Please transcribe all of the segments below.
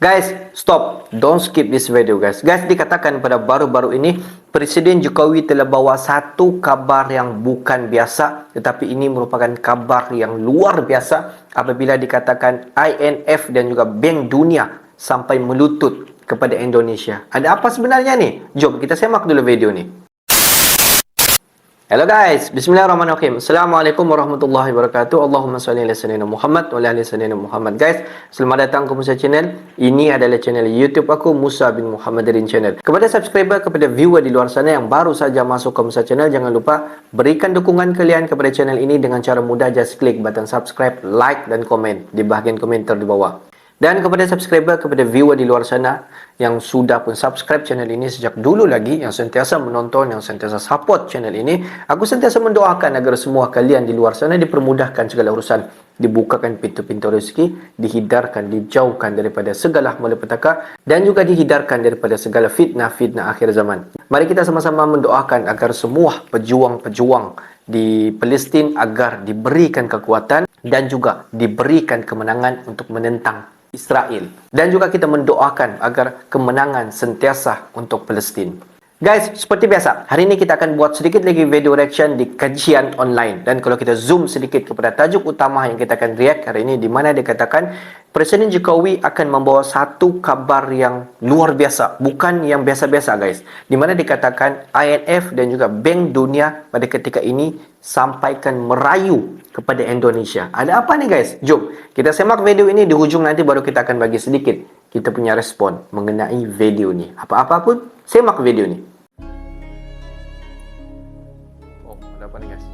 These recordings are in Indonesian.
Guys, stop. Don't skip this video, guys. Guys, dikatakan pada baru-baru ini, Presiden Jokowi telah bawa satu kabar yang bukan biasa, tetapi ini merupakan kabar yang luar biasa apabila dikatakan IMF dan juga Bank Dunia sampai melutut kepada Indonesia. Ada apa sebenarnya nih? Jom kita simak dulu video nih. Hello guys, bismillahirrahmanirrahim. Assalamualaikum warahmatullahi wabarakatuh. Allahumma salli ala sayyidina Muhammad wa ala ali sayyidina Muhammad. Guys, selamat datang ke Musa Channel. Ini adalah channel YouTube aku, Musa bin Muhammadirin Channel. Kepada subscriber, kepada viewer di luar sana yang baru saja masuk ke Musa Channel, jangan lupa berikan dukungan kalian kepada channel ini dengan cara mudah. Just klik button subscribe, like dan komen di bahagian komentar di bawah. Dan kepada subscriber, kepada viewer di luar sana yang sudah pun subscribe channel ini sejak dulu lagi, yang sentiasa menonton, yang sentiasa support channel ini, aku sentiasa mendoakan agar semua kalian di luar sana dipermudahkan segala urusan, dibukakan pintu-pintu rezeki, dihindarkan, dijauhkan daripada segala malapetaka, dan juga dihindarkan daripada segala fitnah-fitnah akhir zaman. Mari kita sama-sama mendoakan agar semua pejuang-pejuang di Palestin agar diberikan kekuatan dan juga diberikan kemenangan untuk menentang Israel. Dan juga kita mendoakan agar kemenangan sentiasa untuk Palestin. Guys, seperti biasa, hari ini kita akan buat sedikit lagi video reaction di kajian online. Dan kalau kita zoom sedikit kepada tajuk utama yang kita akan react hari ini, di mana dikatakan Presiden Jokowi akan membawa satu kabar yang luar biasa, bukan yang biasa-biasa guys. Di mana dikatakan IMF dan juga Bank Dunia pada ketika ini sampaikan merayu kepada Indonesia. Ada apa nih guys? Jom kita semak video ini, di hujung nanti baru kita akan bagi sedikit kita punya respon mengenai video ini. Apa-apa pun, semak video ini. Oh, ada apa nih guys?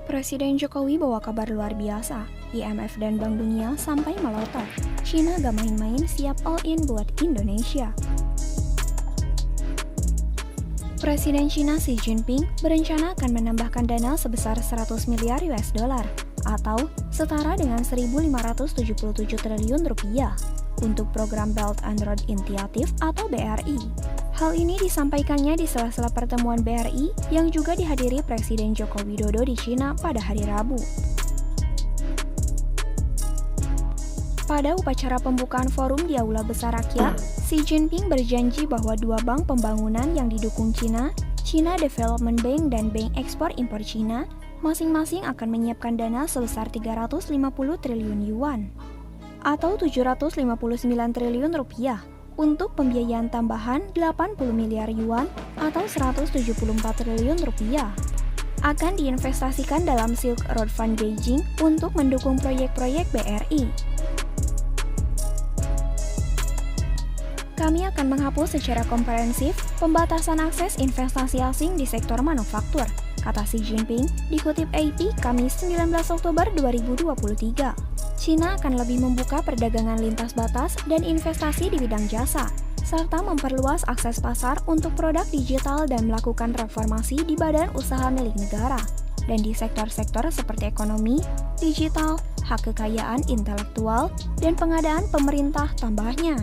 Presiden Jokowi bawa kabar luar biasa. IMF dan Bank Dunia sampai melotot. China gak main-main, siap all in buat Indonesia. Presiden China Xi Jinping berencana akan menambahkan dana sebesar 100 miliar US dollar atau setara dengan 1.577 triliun rupiah untuk program Belt and Road Initiative atau BRI. Hal ini disampaikannya di sela-sela pertemuan BRI yang juga dihadiri Presiden Joko Widodo di China pada hari Rabu. Pada upacara pembukaan forum di Aula Besar Rakyat, Xi Jinping berjanji bahwa dua bank pembangunan yang didukung China, China Development Bank dan Bank Ekspor-Impor China, masing-masing akan menyiapkan dana sebesar 350 triliun yuan atau 759 triliun rupiah untuk pembiayaan tambahan 80 miliar yuan atau 174 triliun rupiah akan diinvestasikan dalam Silk Road Fund Beijing untuk mendukung proyek-proyek BRI. Kami akan menghapus secara komprehensif pembatasan akses investasi asing di sektor manufaktur, kata Xi Jinping, dikutip AP Kamis 19 Oktober 2023. China akan lebih membuka perdagangan lintas batas dan investasi di bidang jasa, serta memperluas akses pasar untuk produk digital dan melakukan reformasi di badan usaha milik negara, dan di sektor-sektor seperti ekonomi, digital, hak kekayaan intelektual, dan pengadaan pemerintah tambahnya.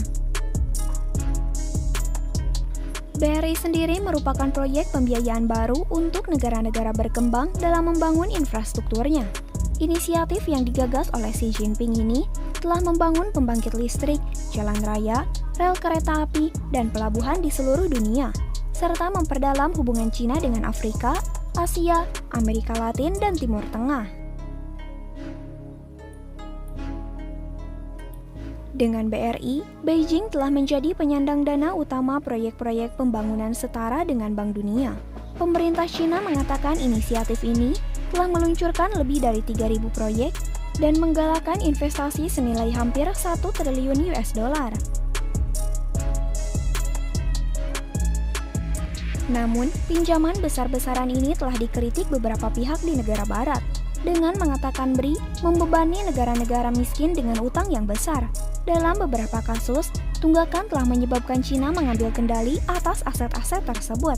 BRI sendiri merupakan proyek pembiayaan baru untuk negara-negara berkembang dalam membangun infrastrukturnya. Inisiatif yang digagas oleh Xi Jinping ini telah membangun pembangkit listrik, jalan raya, rel kereta api, dan pelabuhan di seluruh dunia, serta memperdalam hubungan China dengan Afrika, Asia, Amerika Latin, dan Timur Tengah. Dengan BRI, Beijing telah menjadi penyandang dana utama proyek-proyek pembangunan setara dengan Bank Dunia. Pemerintah China mengatakan inisiatif ini telah meluncurkan lebih dari 3.000 proyek dan menggalakkan investasi senilai hampir 1 triliun US dollar. Namun, pinjaman besar-besaran ini telah dikritik beberapa pihak di negara barat dengan mengatakan BRI membebani negara-negara miskin dengan utang yang besar. Dalam beberapa kasus, tunggakan telah menyebabkan China mengambil kendali atas aset-aset tersebut.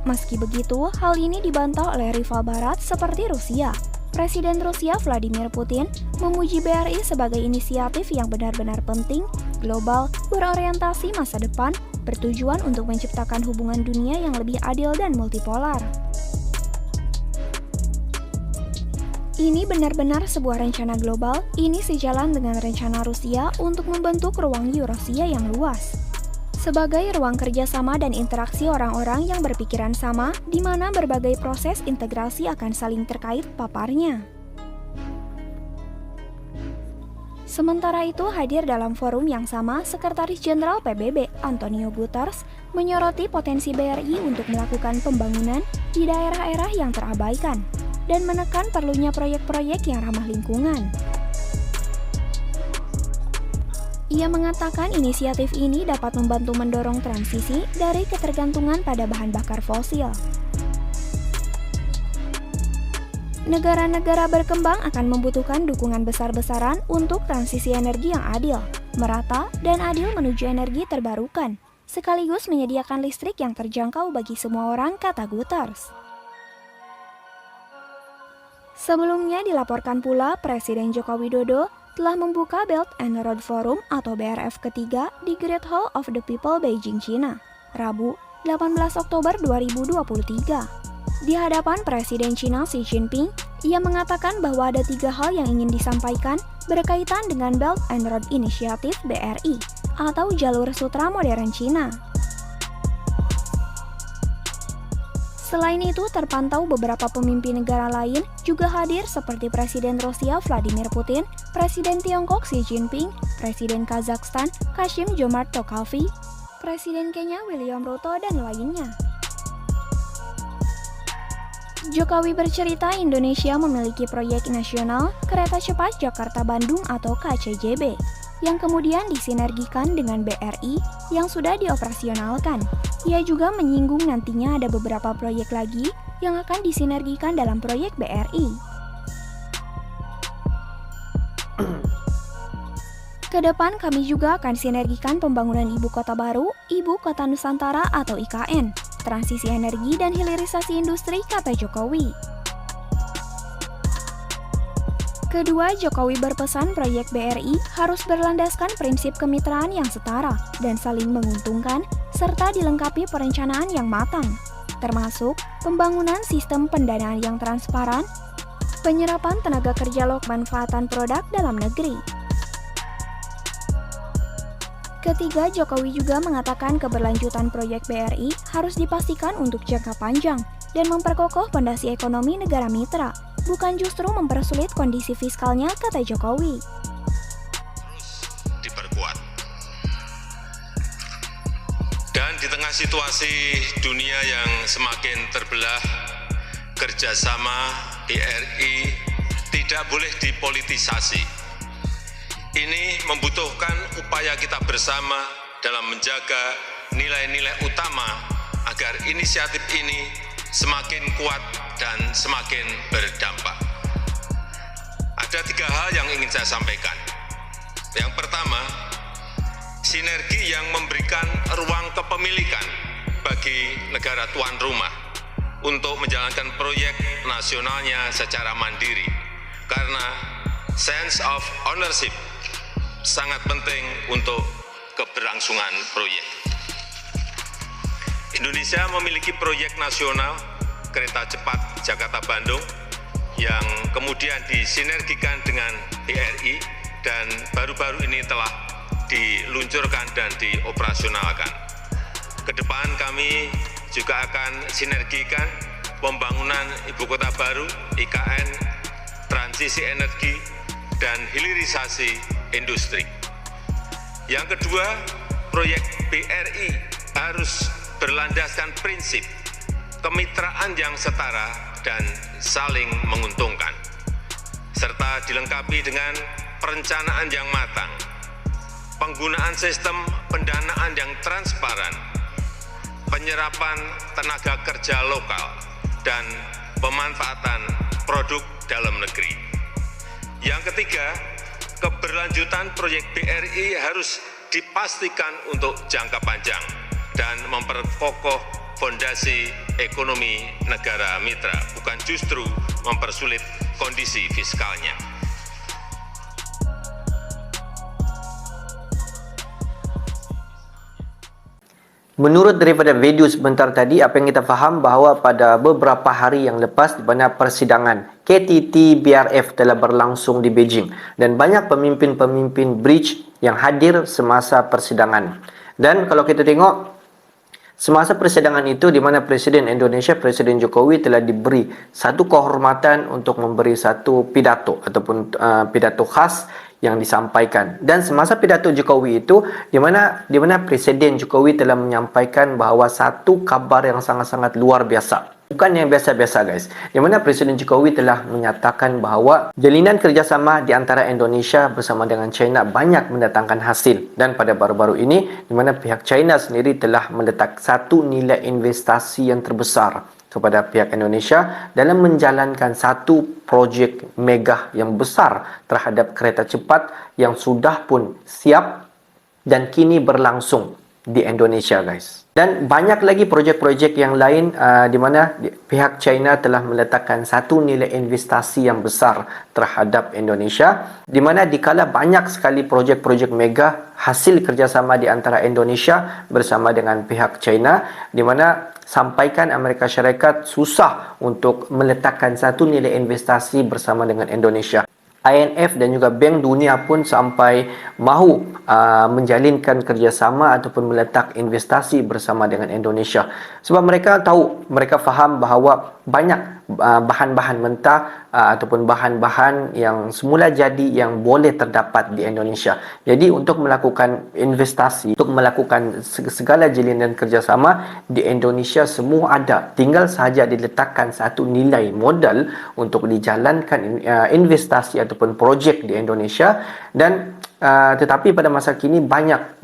Meski begitu, hal ini dibantah oleh rival barat seperti Rusia. Presiden Rusia Vladimir Putin memuji BRI sebagai inisiatif yang benar-benar penting, global, berorientasi masa depan, bertujuan untuk menciptakan hubungan dunia yang lebih adil dan multipolar. Ini benar-benar sebuah rencana global, ini sejalan dengan rencana Rusia untuk membentuk ruang Eurasia yang luas. Sebagai ruang kerjasama dan interaksi orang-orang yang berpikiran sama, di mana berbagai proses integrasi akan saling terkait paparnya. Sementara itu, hadir dalam forum yang sama, Sekretaris Jenderal PBB, Antonio Guterres, menyoroti potensi BRI untuk melakukan pembangunan di daerah-daerah yang terabaikan, dan menekan perlunya proyek-proyek yang ramah lingkungan. Ia mengatakan inisiatif ini dapat membantu mendorong transisi dari ketergantungan pada bahan bakar fosil. Negara-negara berkembang akan membutuhkan dukungan besar-besaran untuk transisi energi yang adil, merata, dan adil menuju energi terbarukan, sekaligus menyediakan listrik yang terjangkau bagi semua orang, kata Guterres. Sebelumnya dilaporkan pula Presiden Joko Widodo telah membuka Belt and Road Forum atau BRF ketiga di Great Hall of the People, Beijing, China, Rabu, 18 Oktober 2023. Di hadapan Presiden China Xi Jinping, ia mengatakan bahwa ada 3 hal yang ingin disampaikan berkaitan dengan Belt and Road Initiative BRI atau Jalur Sutra Modern China. Selain itu, terpantau beberapa pemimpin negara lain juga hadir seperti Presiden Rusia Vladimir Putin, Presiden Tiongkok Xi Jinping, Presiden Kazakhstan Kassym-Jomart Tokayev, Presiden Kenya William Ruto, dan lainnya. Jokowi bercerita Indonesia memiliki proyek nasional Kereta Cepat Jakarta-Bandung atau KCJB, yang kemudian disinergikan dengan BRI yang sudah dioperasionalkan. Ia juga menyinggung nantinya ada beberapa proyek lagi yang akan disinergikan dalam proyek BRI. Kedepan kami juga akan sinergikan pembangunan Ibu Kota Baru, Ibu Kota Nusantara atau IKN, transisi energi dan hilirisasi industri, kata Jokowi. Kedua, Jokowi berpesan proyek BRI harus berlandaskan prinsip kemitraan yang setara dan saling menguntungkan, serta dilengkapi perencanaan yang matang, termasuk pembangunan sistem pendanaan yang transparan, penyerapan tenaga kerja pemanfaatan produk dalam negeri. Ketiga, Jokowi juga mengatakan keberlanjutan proyek BRI harus dipastikan untuk jangka panjang dan memperkokoh fondasi ekonomi negara mitra, bukan justru mempersulit kondisi fiskalnya, kata Jokowi. Terus diperkuat. Dan di tengah situasi dunia yang semakin terbelah, kerjasama BRI tidak boleh dipolitisasi. Ini membutuhkan upaya kita bersama dalam menjaga nilai-nilai utama agar inisiatif ini semakin kuat dan semakin berdampak. Ada 3 hal yang ingin saya sampaikan. Yang pertama, sinergi yang memberikan ruang kepemilikan bagi negara tuan rumah untuk menjalankan proyek nasionalnya secara mandiri, karena sense of ownership sangat penting untuk keberlangsungan proyek. Indonesia memiliki proyek nasional Kereta Cepat Jakarta-Bandung yang kemudian disinergikan dengan BRI dan baru-baru ini telah diluncurkan dan dioperasionalkan. Kedepan kami juga akan sinergikan pembangunan Ibu Kota Baru, IKN, transisi energi, dan hilirisasi industri. Yang kedua, proyek BRI harus berlandaskan prinsip kemitraan yang setara dan saling menguntungkan, serta dilengkapi dengan perencanaan yang matang, penggunaan sistem pendanaan yang transparan, penyerapan tenaga kerja lokal, dan pemanfaatan produk dalam negeri. Yang ketiga, keberlanjutan proyek BRI harus dipastikan untuk jangka panjang dan memperkokoh fondasi ekonomi negara mitra, bukan justru mempersulit kondisi fiskalnya. Menurut daripada video sebentar tadi, apa yang kita faham bahawa pada beberapa hari yang lepas di mana persidangan KTT BRF telah berlangsung di Beijing dan banyak pemimpin-pemimpin bridge yang hadir semasa persidangan. Dan kalau kita tengok semasa persidangan itu di mana Presiden Indonesia, Presiden Jokowi telah diberi satu kehormatan untuk memberi satu pidato ataupun pidato khas yang disampaikan. Dan semasa pidato Jokowi itu di mana Presiden Jokowi telah menyampaikan bahawa satu kabar yang sangat-sangat luar biasa. Bukan yang biasa-biasa guys. Di mana Presiden Jokowi telah menyatakan bahawa jalinan kerjasama di antara Indonesia bersama dengan China banyak mendatangkan hasil. Dan pada baru-baru ini di mana pihak China sendiri telah meletak satu nilai investasi yang terbesar kepada pihak Indonesia dalam menjalankan satu projek mega yang besar terhadap kereta cepat yang sudah pun siap dan kini berlangsung di Indonesia guys. Dan banyak lagi projek-projek yang lain di mana pihak China telah meletakkan satu nilai investasi yang besar terhadap Indonesia, di mana dikala banyak sekali projek-projek mega hasil kerjasama di antara Indonesia bersama dengan pihak China, di mana sampaikan Amerika Syarikat susah untuk meletakkan satu nilai investasi bersama dengan Indonesia. IMF dan juga Bank Dunia pun sampai mahu menjalinkan kerjasama ataupun meletak investasi bersama dengan Indonesia. Sebab mereka tahu, mereka faham bahawa banyak bahan-bahan mentah ataupun bahan-bahan yang semula jadi yang boleh terdapat di Indonesia. Jadi untuk melakukan investasi, untuk melakukan segala jalinan kerjasama di Indonesia semua ada. Tinggal sahaja diletakkan satu nilai modal untuk dijalankan investasi ataupun projek di Indonesia. Dan tetapi pada masa kini banyak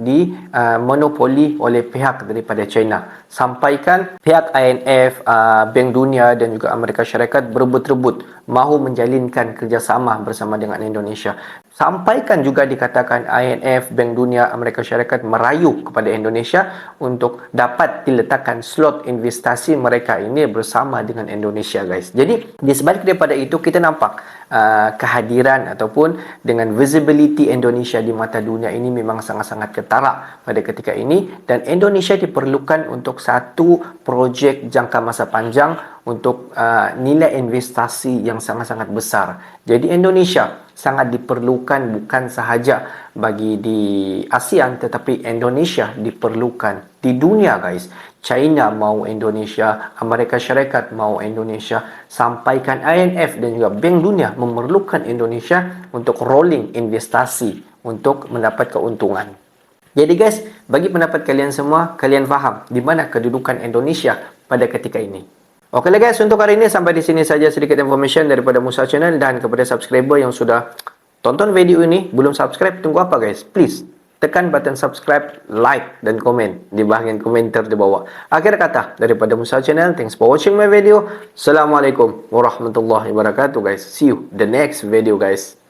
monopoli oleh pihak daripada China. Sampaikan pihak IMF, Bank Dunia dan juga Amerika Syarikat berebut-rebut mahu menjalinkan kerjasama bersama dengan Indonesia. Sampaikan juga dikatakan IMF, Bank Dunia, Amerika Syarikat merayu kepada Indonesia untuk dapat diletakkan slot investasi mereka ini bersama dengan Indonesia guys. Jadi di sebalik daripada itu kita nampak kehadiran ataupun dengan visibility Indonesia di mata dunia ini memang sangat-sangat ketara pada ketika ini, dan Indonesia diperlukan untuk satu projek jangka masa panjang untuk nilai investasi yang sangat-sangat besar. Jadi Indonesia sangat diperlukan bukan sahaja bagi di ASEAN, tetapi Indonesia diperlukan di dunia guys. China mau Indonesia, Amerika Syarikat mau Indonesia, sampaikan IMF dan juga Bank Dunia memerlukan Indonesia untuk rolling investasi untuk mendapat keuntungan. Jadi guys, bagi pendapat kalian semua, kalian faham di mana kedudukan Indonesia pada ketika ini. Okeylah guys, untuk hari ini sampai di sini saja sedikit information daripada Musa Channel, dan kepada subscriber yang sudah tonton video ini belum subscribe, tunggu apa guys? Please tekan button subscribe, like dan komen di bahagian komentar di bawah. Akhir kata daripada Musa Channel, thanks for watching my video. Assalamualaikum warahmatullahi wabarakatuh guys. See you the next video guys.